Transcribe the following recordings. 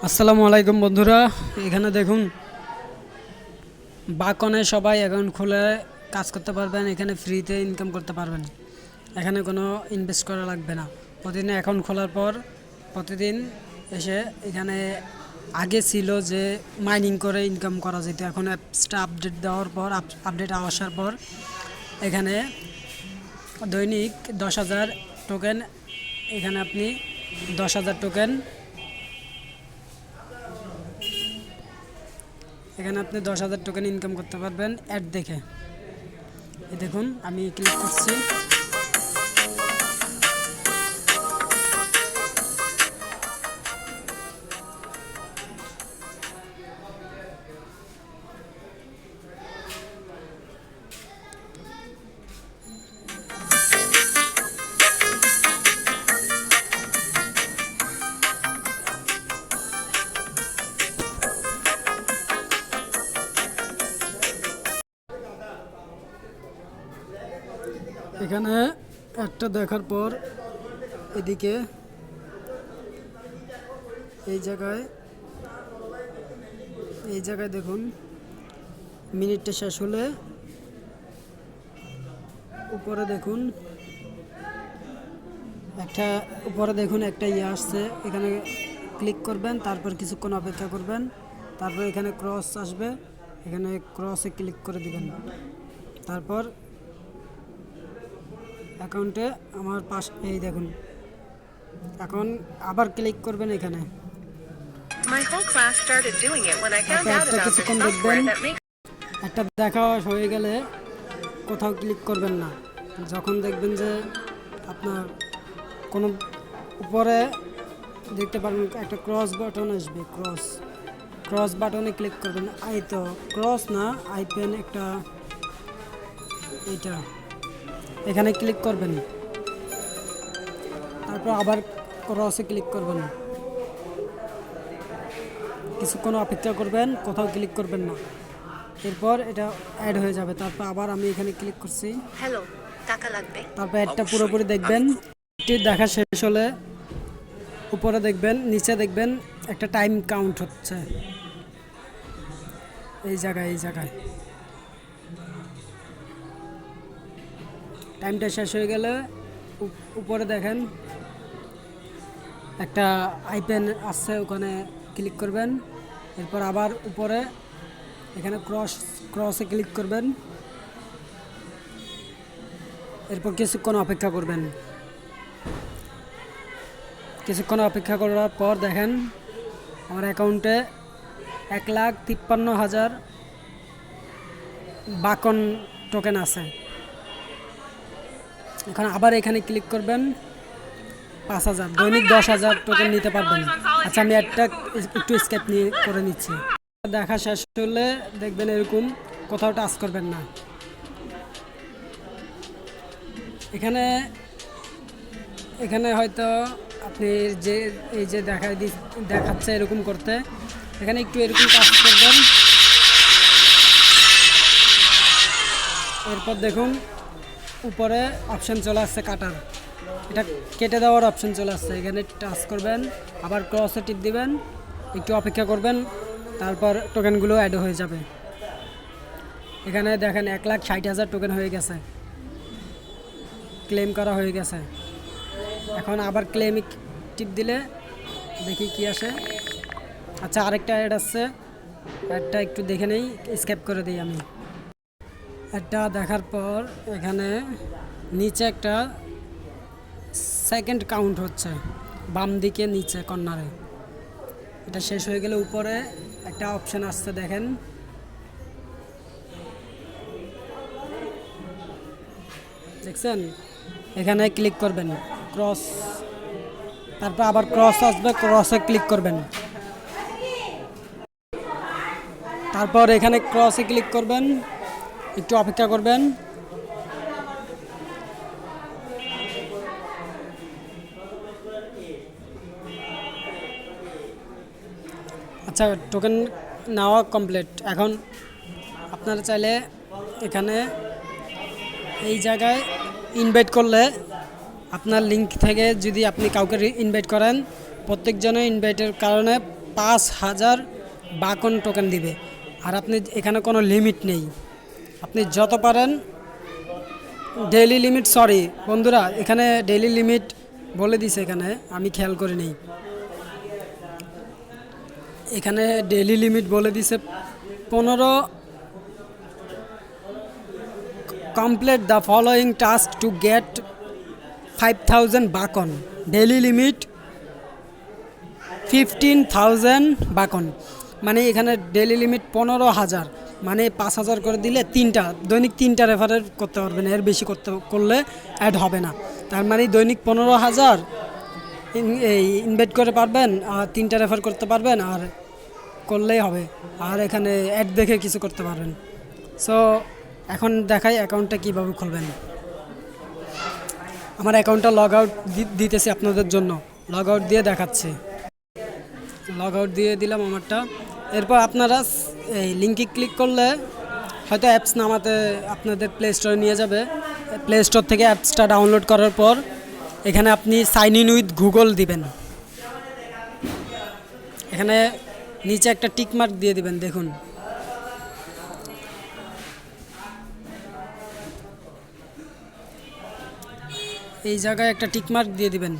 আসসালামু আলাইকুম বন্ধুরা, এখানে দেখুন বাকনে সবাই অ্যাকাউন্ট খুলে কাজ করতে পারবেন। এখানে ফ্রিতে ইনকাম করতে পারবেন। এখানে কোনো ইনভেস্ট করা লাগবে না। প্রতিদিন অ্যাকাউন্ট খোলার পর প্রতিদিন এসে এখানে আগে ছিল যে মাইনিং করে ইনকাম করা যেত। এখন অ্যাপসটা আপডেট দেওয়ার পর আপডেট আসার পর এখানে দৈনিক 10,000 টোকেন, এখানে আপনি 10,000 টোকেন এখানে আপনি 10,000 টোকেন ইনকাম করতে পারবেন অ্যাড দেখে। এই দেখুন আমি ক্লিক করছি। এখানে একটা দেখার পর এদিকে এই জায়গায় দেখুন মিনিটটা শেষ হলে উপরে দেখুন একটা ইয়ে আসছে। এখানে ক্লিক করবেন, তারপর কিছুক্ষণ অপেক্ষা করবেন, তারপর এখানে ক্রস আসবে, এখানে ক্রসে ক্লিক করে দিবেন। তারপর অ্যাকাউন্টে আমার এই দেখুন, এখন আবার ক্লিক করবেন এখানে। কিছুক্ষণ দেখবেন, একটা দেখা হয়ে গেলে কোথাও ক্লিক করবেন না। যখন দেখবেন যে আপনার কোনো উপরে দেখতে পারবেন একটা ক্রস বাটন আসবে, ক্রস বাটনে ক্লিক করবেন। তো ক্রস না, আইপেন একটা এইটা, এখানে ক্লিক করবেন, তারপর আবার ক্রসে ক্লিক করবেন, কিছুক্ষণ অপেক্ষা করবেন, কোথাও ক্লিক করবেন না। এরপর এটা অ্যাড হয়ে যাবে। তারপর আবার আমি এখানে ক্লিক করছি, টাকা লাগবে। তারপর অ্যাডটা পুরোপুরি দেখবেন। দেখা শেষ হলে উপরে দেখবেন, নিচে দেখবেন একটা টাইম কাউন্ট হচ্ছে এই জায়গায় টাইমটা শেষ হয়ে গেলে উপরে দেখেন একটা আইপেন আসছে, ওখানে ক্লিক করবেন। এরপর আবার উপরে এখানে ক্রসে ক্লিক করবেন। এরপর কিছুক্ষণ অপেক্ষা করবেন। কিছুক্ষণ অপেক্ষা করার পর দেখেন আমার অ্যাকাউন্টে 1,53,000 বাকন টোকেন আছে। এখন আবার এখানে ক্লিক করবেন, 5,000 দৈনিক 10,000 টোকেন নিতে পারবেন। আচ্ছা, আমি একটু স্কেপ নিয়ে করে নিচ্ছি। দেখা শেষ হলে দেখবেন এরকম কোথাও টাচ করবেন না। এখানে হয়তো আপনি এই যে দেখাচ্ছে এরকম করতে, এখানে একটু এরকম টাচ করবেন। এরপর দেখুন উপরে অপশান চলে আসছে কাটার, এটা কেটে দেওয়ার অপশান চলে আসছে। এখানে টাচ করবেন, আবার ক্রসে টিপ দিবেন, একটু অপেক্ষা করবেন, তারপর টোকেনগুলো অ্যাড হয়ে যাবে। এখানে দেখেন 1,60,000 টোকেন হয়ে গেছে, ক্লেম করা হয়ে গেছে। এখন আবার ক্লেমে টিপ দিলে দেখি কি আসে। আচ্ছা, আরেকটা অ্যাড আসছে, অ্যাডটা একটু দেখে নেই, স্কেপ করে দিই আমি। অ্যাডটা দেখার পর এখানে নিচে একটা সেকেন্ড কাউন্ট হচ্ছে বাম দিকে নিচে কর্নারে। এটা শেষ হয়ে গেলে উপরে একটা অপশান আসছে দেখেন, দেখছেন? এখানে ক্লিক করবেন, ক্রস, তারপর আবার ক্রস আসবে, ক্রসে ক্লিক করবেন, তারপর এখানে ক্রসে ক্লিক করবেন, একটু অপেক্ষা করবেন। আচ্ছা, টোকেন নেওয়া কমপ্লিট। এখন আপনারা চাইলে এখানে এই জায়গায় ইনভাইট করলে আপনার লিঙ্ক থেকে যদি আপনি কাউকে ইনভাইট করেন, প্রত্যেকজনের ইনভাইটের কারণে 5,000 বাকন টোকেন দিবে। আর আপনি এখানে কোনো লিমিট নেই, আপনি যত পারেন ডেইলি লিমিট, সরি বন্ধুরা এখানে ডেইলি লিমিট বলে দিছে, এখানে আমি খেয়াল করে নেই, এখানে ডেইলি লিমিট বলে দিছে 15। Complete the following task to get 5,000 বাকন, ডেইলি লিমিট 15,000 বাকন। মানে এখানে ডেইলি লিমিট 15,000, মানে 5,000 করে দিলে দৈনিক 3টা রেফারেল করতে পারবেন, এর বেশি করলে অ্যাড হবে না। তার মানে দৈনিক 15,000 ইনভেস্ট করে পারবেন, আর 3টা রেফার করতে পারবেন, আর করলেই হবে। আর এখানে অ্যাড দেখে কিছু করতে পারবেন। সো এখন দেখাই অ্যাকাউন্টটা কীভাবে খুলবেন। আমার অ্যাকাউন্টটা লগ আউট দিতেছি আপনাদের জন্য, লগ আউট দিয়ে দেখাচ্ছি। লগ আউট দিয়ে দিলাম আমারটা। এরপর আপনারা এই লিঙ্কে ক্লিক করলে হয়তো অ্যাপস নামাতে আপনাদের প্লে স্টোরে নিয়ে যাবে। প্লে স্টোর থেকে অ্যাপসটা ডাউনলোড করার পর এখানে আপনি সাইন ইন উইথ গুগল দিবেন। এখানে নিচে একটা টিক মার্ক দিয়ে দিবেন, দেখুন এই জায়গায় একটা টিক মার্ক দিয়ে দিবেন।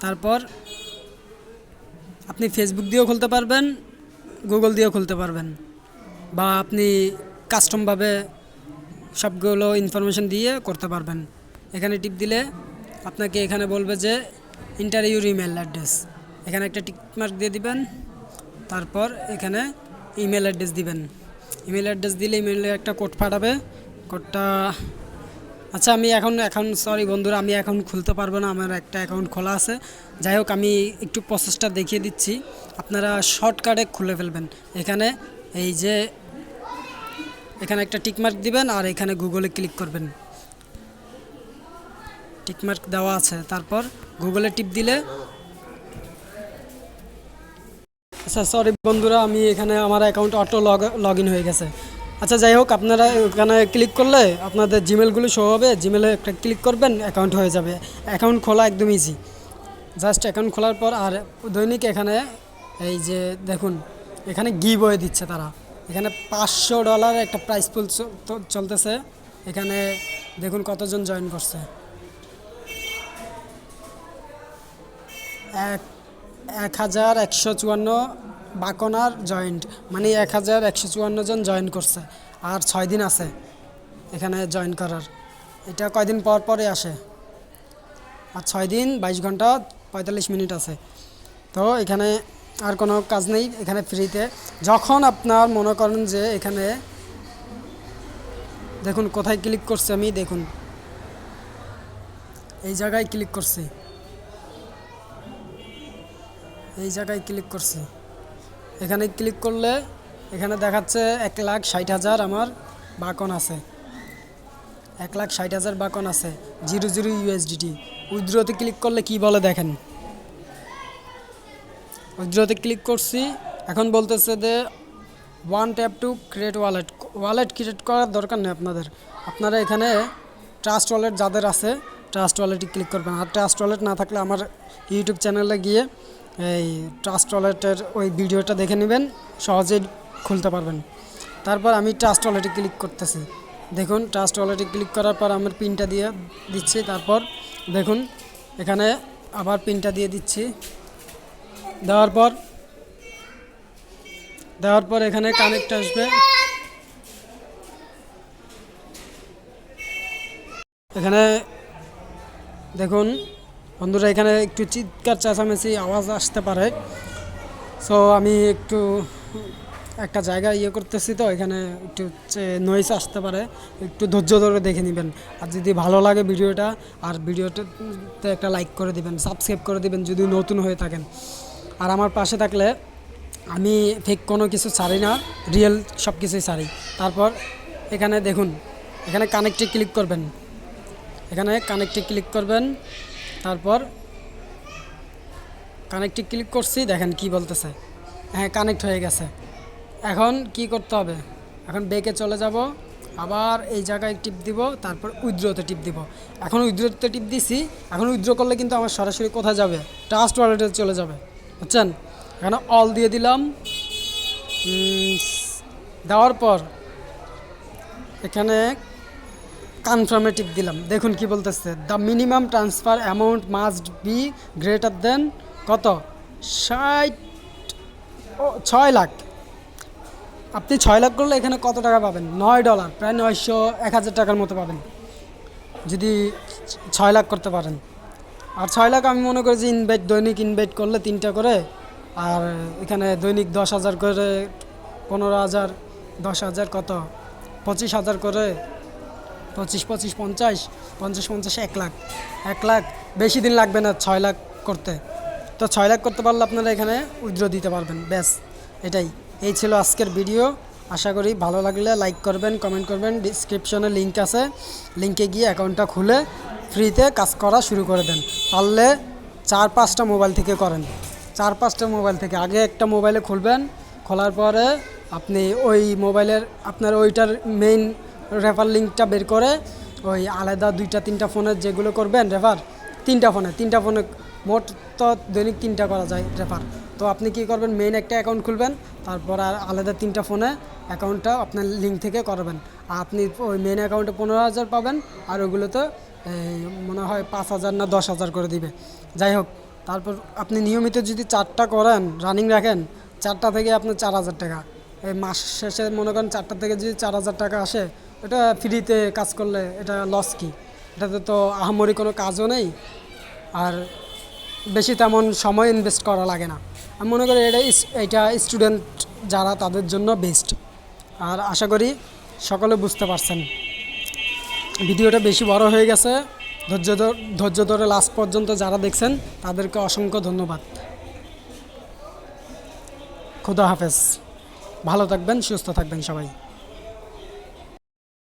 তারপর আপনি ফেসবুক দিয়েও খুলতে পারবেন, গুগল দিয়েও খুলতে পারবেন, বা আপনি কাস্টমভাবে সবগুলো ইনফরমেশন দিয়ে করতে পারবেন। এখানে টিপ দিলে আপনাকে এখানে বলবে যে এন্টার ইউর ইমেল অ্যাড্রেস, এখানে একটা টিক মার্ক দিয়ে দিবেন। তারপর এখানে ইমেল অ্যাড্রেস দিবেন। ইমেল অ্যাড্রেস দিলে ইমেলে একটা কোড পাঠাবে, কোডটা আচ্ছা আমি এখন সরি বন্ধুরা, আমি এখন খুলতে পারবো না, আমার একটা অ্যাকাউন্ট খোলা আছে। যাই হোক আমি একটু প্রসেসটা দেখিয়ে দিচ্ছি, আপনারা শর্টকাটে খুলে ফেলবেন। এখানে এই যে এখানে একটা টিকমার্ক দিবেন, আর এখানে গুগলে ক্লিক করবেন, টিকমার্ক দেওয়া আছে। তারপর গুগলে টিপ দিলে, আচ্ছা সরি বন্ধুরা, আমি এখানে আমার অ্যাকাউন্ট অটো লগ ইন হয়ে গেছে। আচ্ছা যাই হোক, আপনারা এখানে ক্লিক করলে আপনাদের জিমেলগুলো শো হবে, জিমেলে একটা ক্লিক করবেন, অ্যাকাউন্ট হয়ে যাবে। অ্যাকাউন্ট খোলা একদম ইজি, জাস্ট অ্যাকাউন্ট খোলার পর আর দৈনিক এখানে এই যে দেখুন এখানে গিভ অ্যাওয়ে দিচ্ছে তারা। এখানে $500 একটা প্রাইস পুল চলতেছে। এখানে দেখুন কতজন জয়েন করছে, 1,154 বাকনার জয়েন্ট, মানে 1,154 জন জয়েন করছে। আর 6 দিন আছে এখানে জয়েন করার, এটা কয়দিন পর পরে আসে, আর 6 দিন 22 ঘন্টা 45 মিনিট আছে। তো এখানে আর কোনো কাজ নেই, এখানে ফ্রিতে। যখন আপনার মনে করেন যে এখানে দেখুন কোথায় ক্লিক করছি আমি, দেখুন এই জায়গায় ক্লিক করছি, এই জায়গায় ক্লিক করছি। এখানে ক্লিক করলে এখানে দেখাচ্ছে 1,60,000 আমার বাকন আছে, 1,60,000 বাকন আছে, 0 USDT। উইথড্রতে ক্লিক করলে কি বলে দেখেন, উইথড্রতে ক্লিক করছি, এখন বলতেছে যে one tap to create wallet create করার দরকার নেই আপনারা এখানে ট্রাস্ট ওয়ালেট যাদের আছে ট্রাস্ট ওয়ালেটে ক্লিক করবেন। আর ট্রাস্ট ওয়ালেট না থাকলে আমার ইউটিউব চ্যানেলে গিয়ে এই ট্রাস্ট ওয়ালেটের ওই ভিডিওটা দেখে নেবেন, সহজেই খুলতে পারবেন। তারপর আমি ট্রাস্ট ওয়ালেটে ক্লিক করতেছি, দেখুন ট্রাস্ট ওয়ালেটে ক্লিক করার পর আমার পিনটা দিয়ে দিচ্ছি। তারপর দেখুন এখানে আবার পিনটা দিয়ে দিচ্ছি, দেওয়ার পর এখানে কানেক্ট আসবে। এখানে দেখুন বন্ধুরা, এখানে একটু চিৎকার চেঁচামেচি আওয়াজ আসতে পারে, সো আমি একটু একটা জায়গায় করতেছি, তো এখানে একটু নয়েজ আসতে পারে, একটু ধৈর্য ধরে দেখে নেবেন। আর যদি ভালো লাগে ভিডিওটা, আর ভিডিওটাতে একটা লাইক করে দিবেন, সাবস্ক্রাইব করে দিবেন যদি নতুন হয়ে থাকেন। আর আমার পাশে থাকলে আমি ফেক কোনো কিছু ছাড়ি না, রিয়েল সব কিছুই ছাড়ি। তারপর এখানে দেখুন এখানে কানেক্টে ক্লিক করবেন, এখানে কানেক্টে ক্লিক করবেন। তারপর কানেক্টে ক্লিক করছি, দেখেন কি বলতেছে, হ্যাঁ কানেক্ট হয়ে গেছে। এখন কি করতে হবে, এখন ব্যাকে চলে যাব, আবার এই জায়গায় টিপ দিব, তারপর উইথড্রতে টিপ দিব। এখন উইথড্রতে টিপ দিছি, এখন উইথড্র করলে কিন্তু আমার সরাসরি কোথায় যাবে, ট্রাস্ট ওয়ালেটে চলে যাবে, বুঝছেন। এখানে অল দিয়ে দিলাম। দেওয়ার পর এখানে কনফার্মে টিপ দিলাম। দেখুন কি বলতেছে, the minimum transfer amount must be greater than কত, 6 লাখ। আপনি 6 লাখ করলে এখানে কত টাকা পাবেন, $9, প্রায় 900-1000 টাকার মতো পাবেন যদি 6 লাখ করতে পারেন। আর 6 লাখ আমি মনে করি যে দৈনিক ইনভাইট করলে 3টা করে, আর এখানে দৈনিক 10,000 করে, 15,000, 10,000 কত, 25,000 করে, 25, 25, 50, 50, 50, 1 লাখ। 1 লাখ বেশি দিন লাগবে না 6 লাখ করতে। তো 6 লাখ করতে পারলে আপনারা এখানে উইথড্র দিতে পারবেন। ব্যাস এটাই, এই ছিল আজকের ভিডিও। আশা করি ভালো লাগলে লাইক করবেন, কমেন্ট করবেন। ডিসক্রিপশনে লিঙ্ক আছে, লিঙ্কে গিয়ে অ্যাকাউন্টটা খুলে ফ্রিতে কাজ করা শুরু করে দেন। পারলে 4-5টা মোবাইল থেকে করেন, 4-5টা মোবাইল থেকে। আগে একটা মোবাইলে খুলবেন, খোলার পরে আপনি ওই মোবাইলের আপনার ওইটার মেইন রেফার লিঙ্কটা বের করে ওই আলাদা 2-3টা ফোনের যেগুলো করবেন রেফার, 3টা ফোনে মোট তো দৈনিক 3টা করা যায় রেফার। তো আপনি কি করবেন, মেইন একটা অ্যাকাউন্ট খুলবেন, তারপর আর আলাদা 3টা ফোনে অ্যাকাউন্টটা আপনার লিঙ্ক থেকে করবেন। আর আপনি ওই মেইন অ্যাকাউন্টে 15,000 পাবেন, আর ওগুলোতে মনে হয় 5,000 না 10,000 করে দিবে। যাই হোক, তারপর আপনি নিয়মিত যদি 4টা করেন, রানিং রাখেন, 4টা থেকে আপনার 4,000 টাকা। এই মাস শেষে মনে করেন 4টা থেকে যদি 4,000 টাকা আসে, এটা ফ্রিতে কাজ করলে এটা লস কি? এটাতে তো আহামরি কোনো কাজও নেই, আর বেশি তেমন সময় ইনভেস্ট করা লাগে না। আমি মনে করি এটা স্টুডেন্ট যারা তাদের জন্য বেস্ট। আর আশা করি সকলে বুঝতে পারছেন। ভিডিওটা বেশি বড় হয়ে গেছে, ধৈর্য ধরে লাস্ট পর্যন্ত যারা দেখছেন তাদেরকে অসংখ্য ধন্যবাদ। খুদা হাফেজ, ভালো থাকবেন, সুস্থ থাকবেন সবাই।